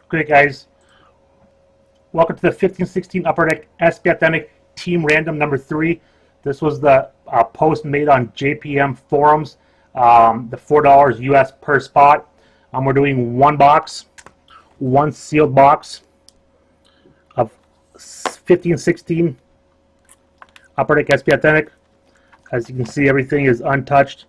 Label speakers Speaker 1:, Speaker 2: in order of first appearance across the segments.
Speaker 1: Great, guys. Welcome to the 15-16 Upper Deck SP Authentic Team Random number 3. This was the post made on JPM forums, the $4 US per spot. We're doing one sealed box of 15-16 Upper Deck SP Authentic. As you can see, everything is untouched.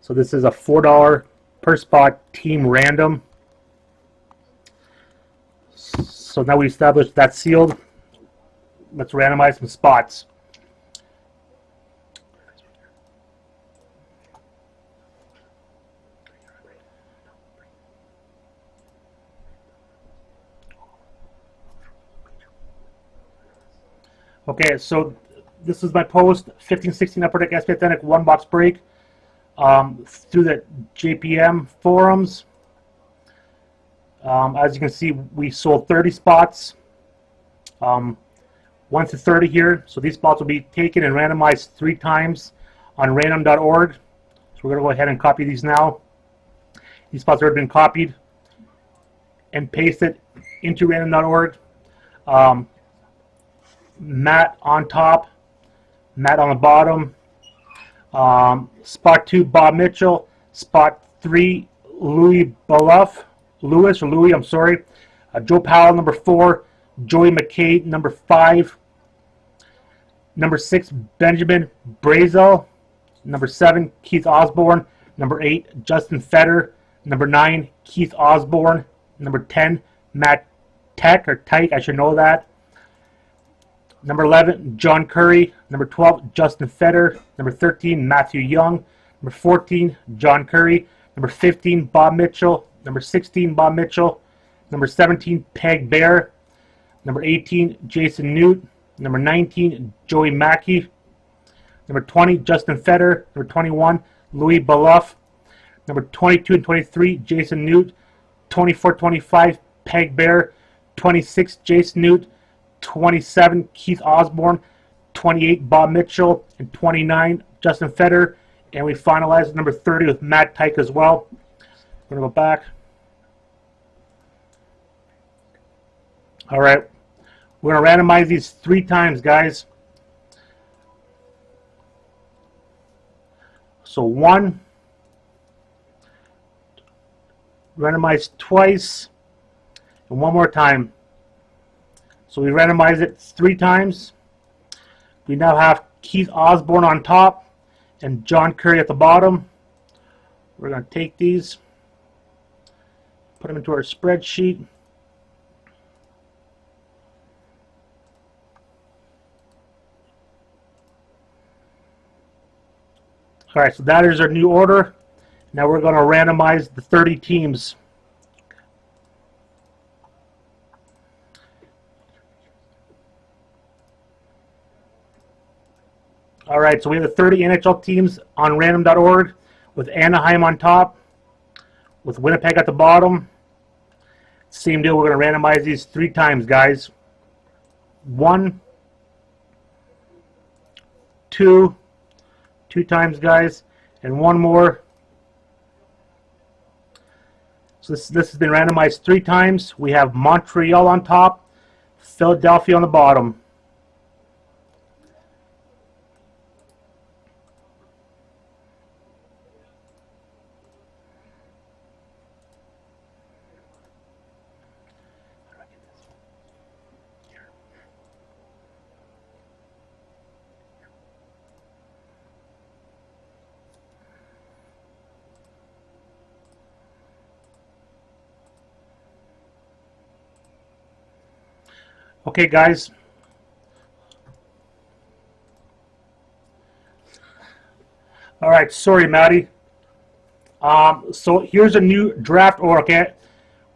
Speaker 1: So this is a $4 per spot team random. So now we established that's sealed. Let's randomize some spots. Okay, so this is my post 15-16 Upper Deck SP Authentic one box break through the JPM forums. As you can see, we sold 30 spots, 1 to 30 here. So these spots will be taken and randomized 3 times on random.org. So we're going to go ahead and copy these now. These spots have been copied and pasted into random.org. Matt on top, Matt on the bottom. Spot 2, Bob Mitchell. Spot 3, Louis, I'm sorry. Joe Powell, number 4. Joey McCabe, number 5. Number 6, Benjamin Brazel. Number 7, Keith Osborne. Number 8, Justin Fetter. Number 9, Keith Osborne. Number 10, Matt Tyke, I should know that. Number 11, John Curry. Number 12, Justin Fetter. Number 13, Matthew Young. Number 14, John Curry. Number 15, Bob Mitchell. Number 16, Bob Mitchell. Number 17, Peg Bear. Number 18, Jason Newt. Number 19, Joey Mackey. Number 20, Justin Fetter. Number 21, Louis Baluff. Number 22 and 23, Jason Newt. 24, 25, Peg Bear. 26, Jason Newt. 27, Keith Osborne. 28, Bob Mitchell. And 29, Justin Fetter. And we finalized number 30 with Matt Tyke as well. We're going to go back. All right. We're going to randomize these 3 times, guys. So 1. Randomize twice. And 1 more time. So we randomize it 3 times. We now have Keith Osborne on top and John Curry at the bottom. We're going to take these, put them into our spreadsheet. All right, so that is our new order. Now we're going to randomize the 30 teams. All right, so we have the 30 NHL teams on random.org with Anaheim on top, with Winnipeg at the bottom. Same deal, we're going to randomize these 3 times, guys. 1, 2 times, guys, and 1 more. So this has been randomized 3 times. We have Montreal on top, Philadelphia on the bottom. Okay, guys. All right, sorry, Maddie. So here's a new draft order, okay?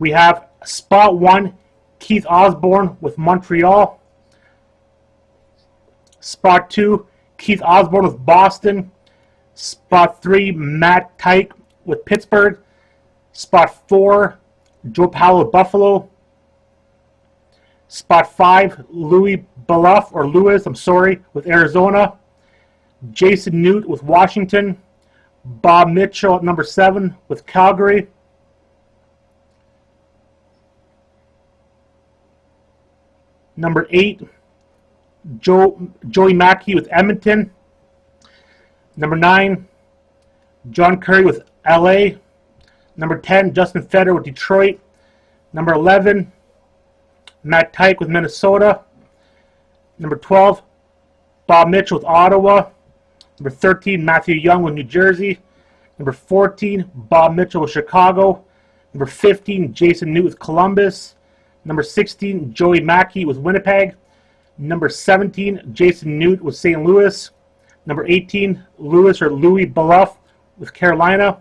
Speaker 1: We have spot 1, Keith Osborne with Montreal. Spot 2, Keith Osborne with Boston. Spot 3, Matt Tyke with Pittsburgh. Spot 4, Joe Powell with Buffalo. Spot 5, Louis, with Arizona. Jason Newt with Washington. Bob Mitchell at number 7 with Calgary. Number 8, Joey Mackey with Edmonton. Number 9, John Curry with LA. Number 10, Justin Federer with Detroit. Number 11, Matt Tyke with Minnesota. Number 12, Bob Mitchell with Ottawa. Number 13, Matthew Young with New Jersey. Number 14, Bob Mitchell with Chicago. Number 15, Jason Newt with Columbus. Number 16, Joey Mackey with Winnipeg. Number 17, Jason Newt with St. Louis. Number 18, Louis Bluff with Carolina.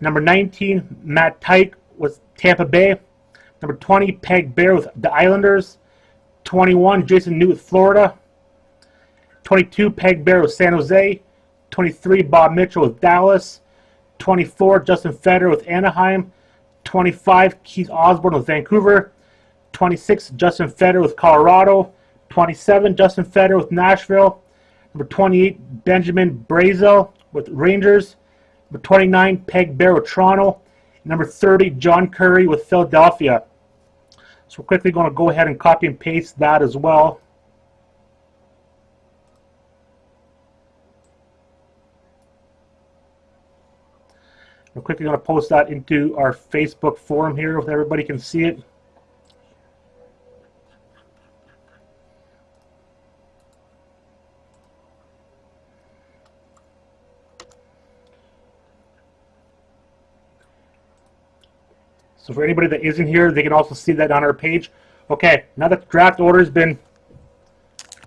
Speaker 1: Number 19, Matt Tyke with Tampa Bay. Number 20, Peg Bear with the Islanders. 21, Jason Newt with Florida. 22, Peg Bear with San Jose. 23, Bob Mitchell with Dallas. 24, Justin Federer with Anaheim. 25, Keith Osborne with Vancouver. 26, Justin Federer with Colorado. 27, Justin Federer with Nashville. Number 28, Benjamin Brazel with Rangers. Number 29, Peg Bear with Toronto. Number 30, John Curry with Philadelphia. So we're quickly going to go ahead and copy and paste that as well. We're quickly going to post that into our Facebook forum here so everybody can see it. So for anybody that isn't here, they can also see that on our page. Okay, now that the draft order has been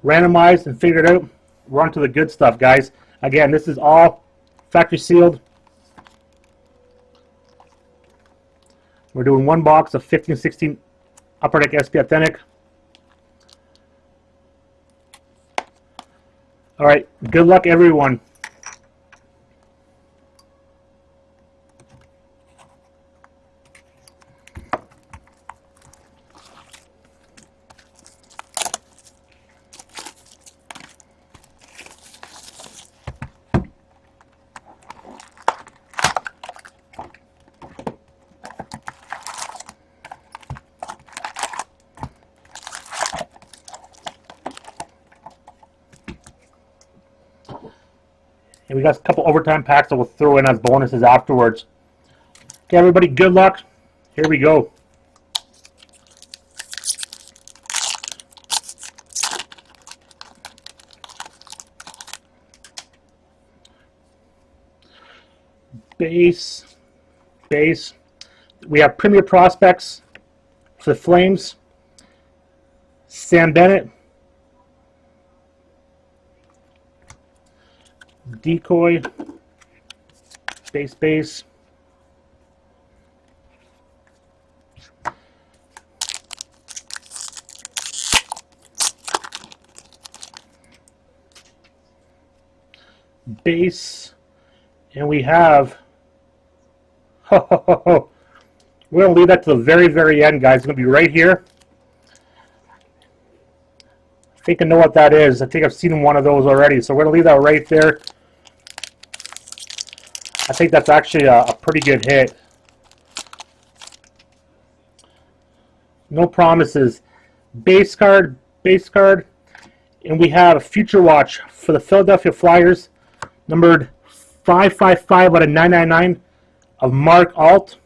Speaker 1: randomized and figured out, we're on to the good stuff, guys. Again, this is all factory sealed. We're doing one box of 15-16 Upper Deck SP Authentic. All right, good luck, everyone. And we got a couple overtime packs that we'll throw in as bonuses afterwards. Okay, everybody, good luck. Here we go. Base. We have Premier Prospects for the Flames. Sam Bennett. Decoy, base, base, and we have, we're going to leave that to the very, very end, guys. It's going to be right here. I think I know what that is. I think I've seen one of those already, so we're going to leave that right there. I think that's actually a pretty good hit. No promises. Base card, and we have a Future Watch for the Philadelphia Flyers, numbered 555 out of 999 of Mark Alt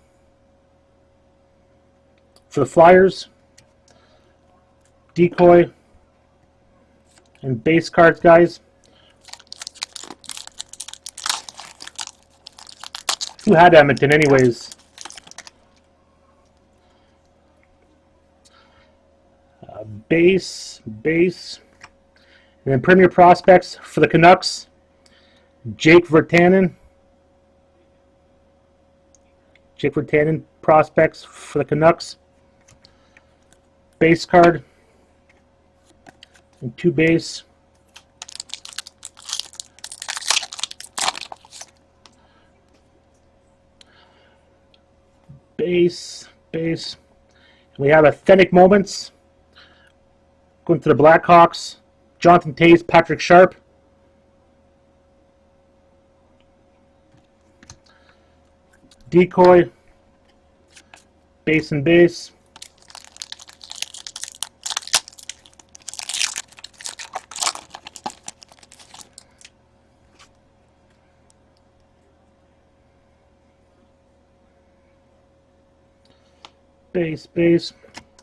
Speaker 1: for the Flyers. Decoy and base cards, guys. Who had Edmonton anyways? Base, and then Premier Prospects for the Canucks. Jake Virtanen Prospects for the Canucks. Base card and 2 base. Base. We have Authentic Moments. Going to the Blackhawks. Jonathan Toews, Patrick Sharp. Decoy, base and base. Base.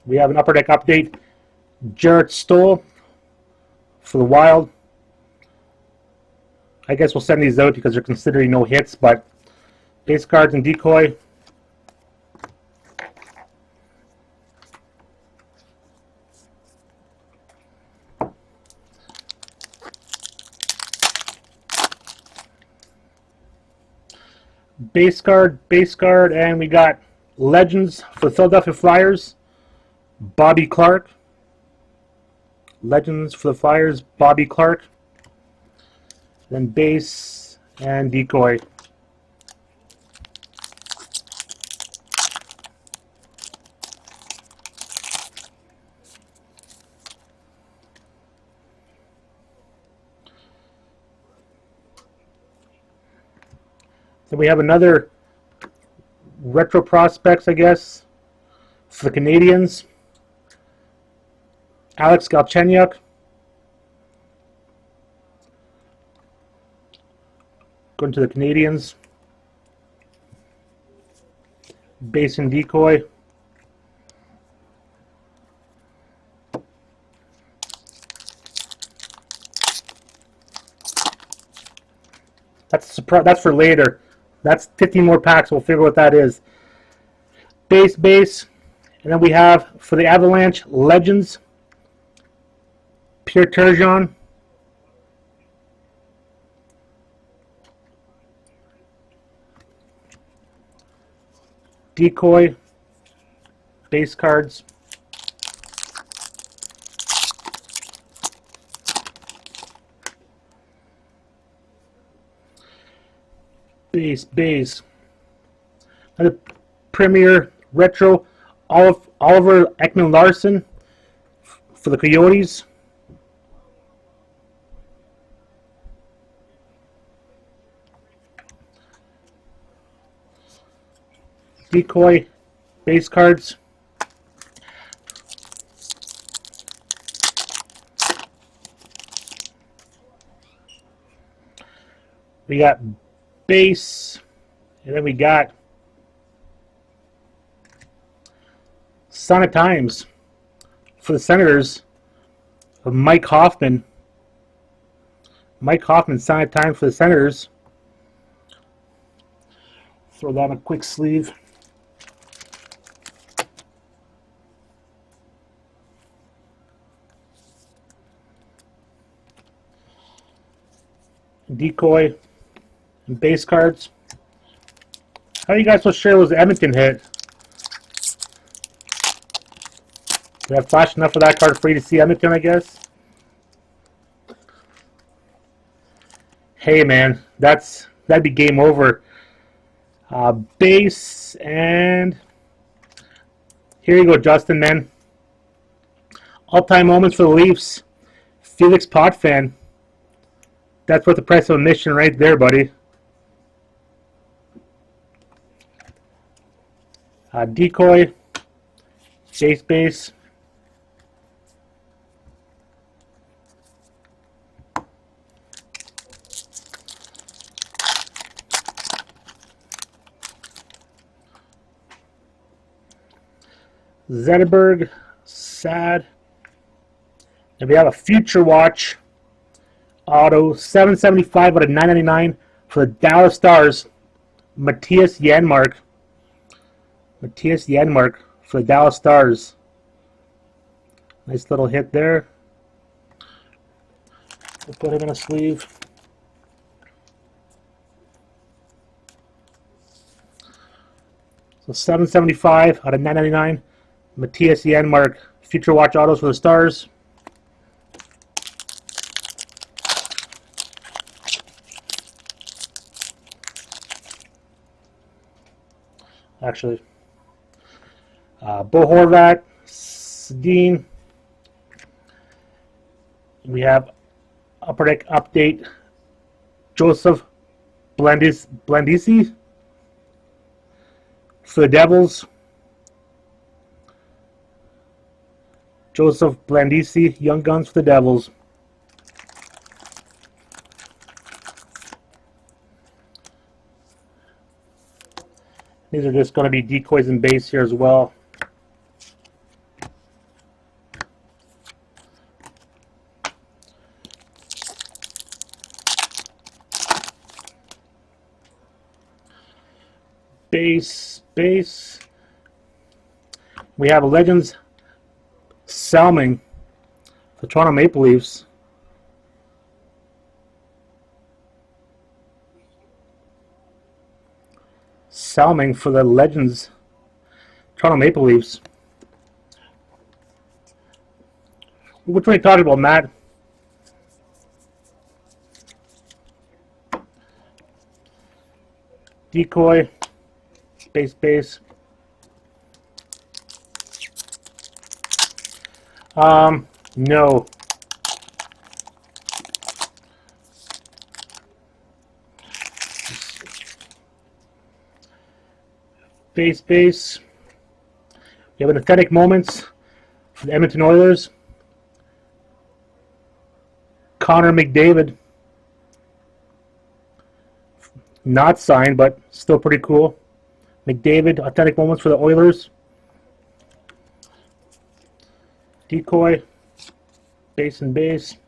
Speaker 1: We have an upper deck update. Jarrett Stoll for the Wild. I guess we'll send these out because they're considering no hits, but base cards and decoy. Base card, and we got Legends for the Philadelphia Flyers, Bobby Clark. Legends for the Flyers, Bobby Clark. Then base and decoy. Then we have another retro prospects, I guess, for the Canadians. Alex Galchenyuk. Going to the Canadians. Base and decoy. That's a surprise. That's for later. That's 15 more packs. We'll figure what that is. Base. And then we have, for the Avalanche, Legends, Pierre Turgeon. Decoy. Base cards. Base. Another Premier Retro, Oliver Ekman-Larsson for the Coyotes. Decoy, base cards. We got base, and then we got Sign of Times for the Senators of Mike Hoffman. Sign of Times for the Senators. Throw that in a quick sleeve. Decoy and base cards. How are you guys so sure it was the Edmonton hit? Did I flash enough of that card for you to see Edmonton, I guess? Hey man, that'd be game over. Base, and here you go, Justin, man. All-time moments for the Leafs. Felix Potvin. That's worth the price of admission right there, buddy. Decoy. Base. Zetterberg, sad. And we have a Future Watch auto, 775 out of 999 for the Dallas Stars, Matthias Janmark. For the Dallas Stars. Nice little hit there. We'll put him in a sleeve. So 775 out of 999. Matthias Janmark, Future Watch autos for the Stars. Actually, Bo Horvat, Sedin. We have Upper Deck update. Joseph Blandisi. For the Devils, Joseph Blandisi, Young Guns for the Devils. These are just going to be decoys and base here as well. Base. We have a Legends Salming for Toronto Maple Leafs. Salming for the Legends Toronto Maple Leafs. Which one are you talking about, Matt? Decoy. Base. No. Base. We have an Authentic Moments for the Edmonton Oilers. Connor McDavid. Not signed, but still pretty cool. McDavid, Authentic Moments for the Oilers. Decoy, base. Base.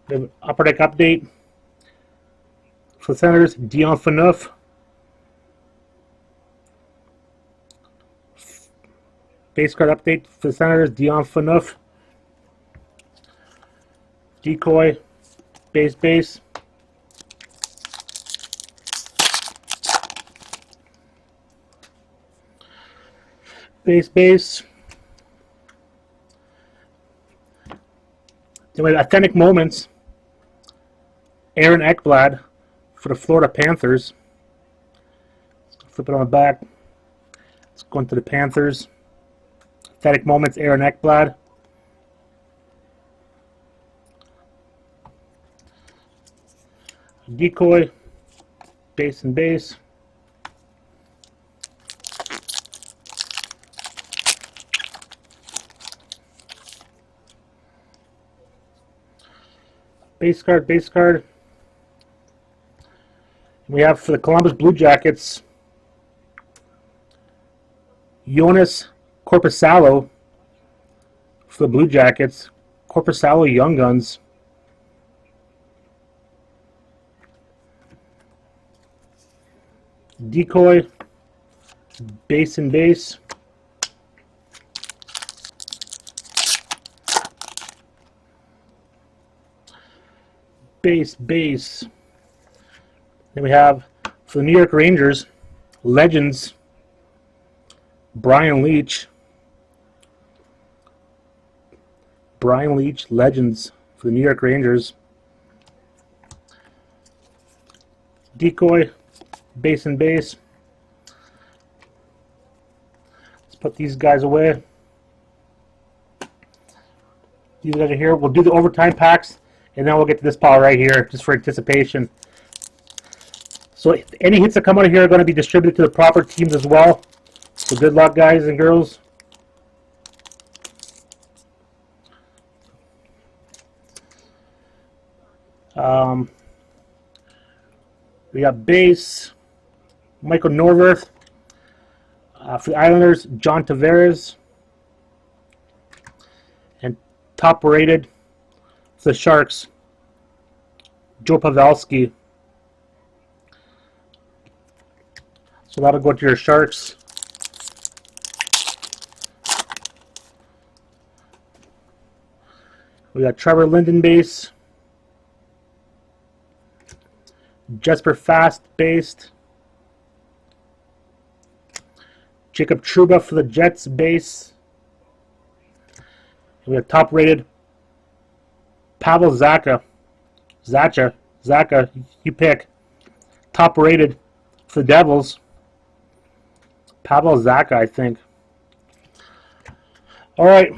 Speaker 1: We have an Upper Deck update for the Senators, Dion Phaneuf. Base card update for the Senators, Dion Phaneuf. Decoy, base. Base. Then we have Authentic Moments, Aaron Ekblad for the Florida Panthers. Flip it on the back. Let's go into the Panthers. Authentic Moments, Aaron Ekblad. Decoy, base. Base card. We have for the Columbus Blue Jackets, Jonas Korpisalo for the Blue Jackets. Korpisalo, Young Guns. Decoy, base. Base. Then we have for the New York Rangers, Legends, Brian Leetch. Legends for the New York Rangers. Decoy, base. Let's put these guys away. These guys are here. We'll do the overtime packs, and then we'll get to this pile right here, just for anticipation. So any hits that come out of here are going to be distributed to the proper teams as well. So good luck, guys and girls. We got base, Michael Norworth. For the Islanders, John Tavares. And top rated for the Sharks, Joe Pavelski. So that'll go to your Sharks. We got Trevor Linden base. Jesper Fast based. Jacob Trouba for the Jets base. And we have top rated Pavel Zacha. Zacha, you pick. Top rated for the Devils, Pavel Zacha, I think. All right,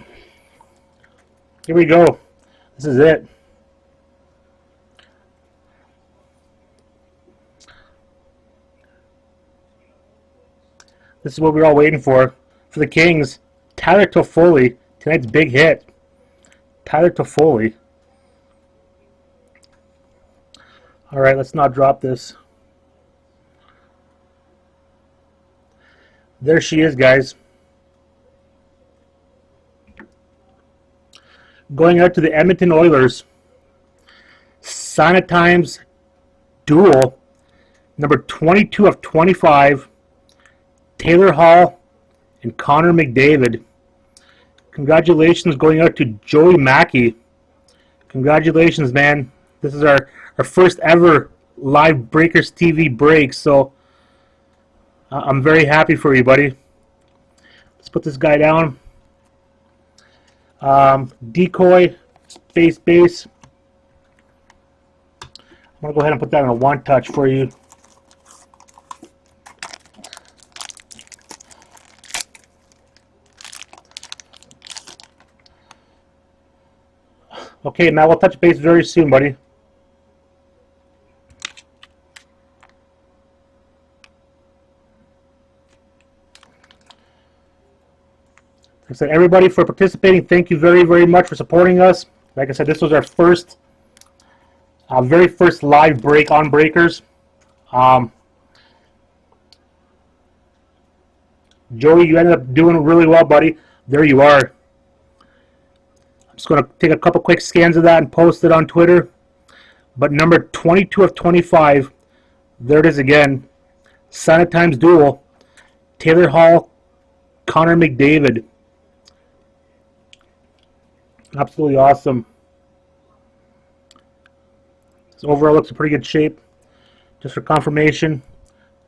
Speaker 1: here we go. This is it. This is what we were all waiting for the Kings. Tyler Toffoli, tonight's big hit. Tyler Toffoli. All right, let's not drop this. There she is, guys. Going out to the Edmonton Oilers. Sanitimes duel, number 22 of 25, Taylor Hall and Connor McDavid. Congratulations going out to Joey Mackey. Congratulations, man. This is our first ever live Breakers TV break, so I'm very happy for you, buddy. Let's put this guy down. Decoy, space base. I'm going to go ahead and put that in a one touch for you. Okay, Matt, we'll touch base very soon, buddy. Like I said, everybody for participating, thank you very, very much for supporting us. Like I said, this was our very first live break on Breakers. Joey, you ended up doing really well, buddy. There you are. I'm just going to take a couple quick scans of that and post it on Twitter. But number 22 of 25, there it is again. Sanitimes duel, Taylor Hall, Connor McDavid. Absolutely awesome. This overall looks in pretty good shape. Just for confirmation,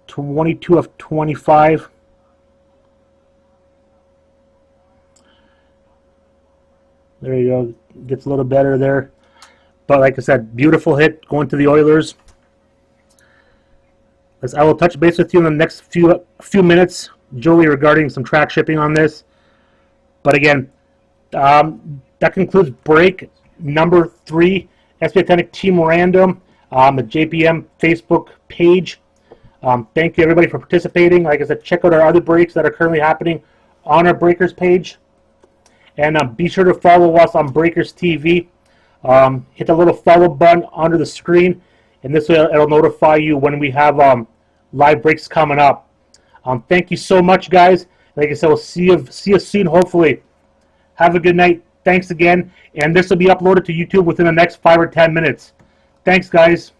Speaker 1: 22 of 25. There you go. Gets a little better there. But like I said, beautiful hit going to the Oilers. As I will touch base with you in the next few minutes, Joey, regarding some track shipping on this. But again, that concludes break number 3, SB Authentic Team Random, the JPM Facebook page. Thank you, everybody, for participating. Like I said, check out our other breaks that are currently happening on our Breakers page. And be sure to follow us on Breakers TV. Hit the little follow button under the screen, and this way it'll notify you when we have live breaks coming up. Thank you so much, guys. Like I said, we'll see you soon, hopefully. Have a good night. Thanks again. And this will be uploaded to YouTube within the next 5 or 10 minutes. Thanks, guys.